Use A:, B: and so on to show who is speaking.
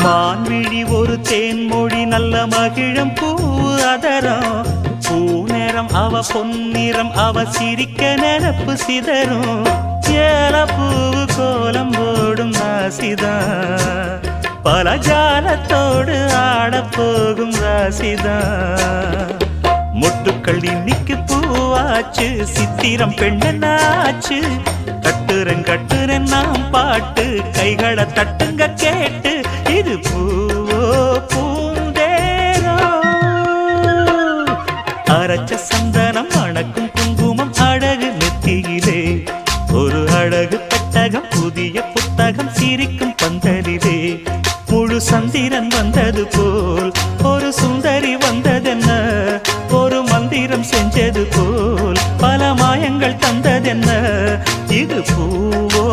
A: மான்விழி ஒரு தேன்மொழி நல்ல மகிழம் பூ அதரம் பூநேரம் அவ பொன்னிறம் அவ சிரிக்க நினப்பு சிதறும் ஏல பூவு கோலம் போடும் ராசிதான் பல ஜாலத்தோடு ஆடப்போகும் ராசிதான் மொட்டுக்கள் இன்னைக்கு பூவாச்சு சித்திரம் பெண்ணாச்சு கட்டுறன் நாம் பாட்டு கைகளை தட்டுங்க கேட்டு இது பூவோ பூந்தேரோ அரைச்ச சந்தனம் அணக்கும் குங்குமம் அழகு நெத்தியிலே ஒரு அழகு பெட்டகம் புதிய புத்தகம் சிரிக்கும் பந்தலிலே முழு சந்திரன் வந்தது போல் ஒரு சுந்தரி வந்ததென்ன ஒரு மந்திரம் செஞ்சது போல் பல மாயங்கள் தந்ததென்ன இது பூவோ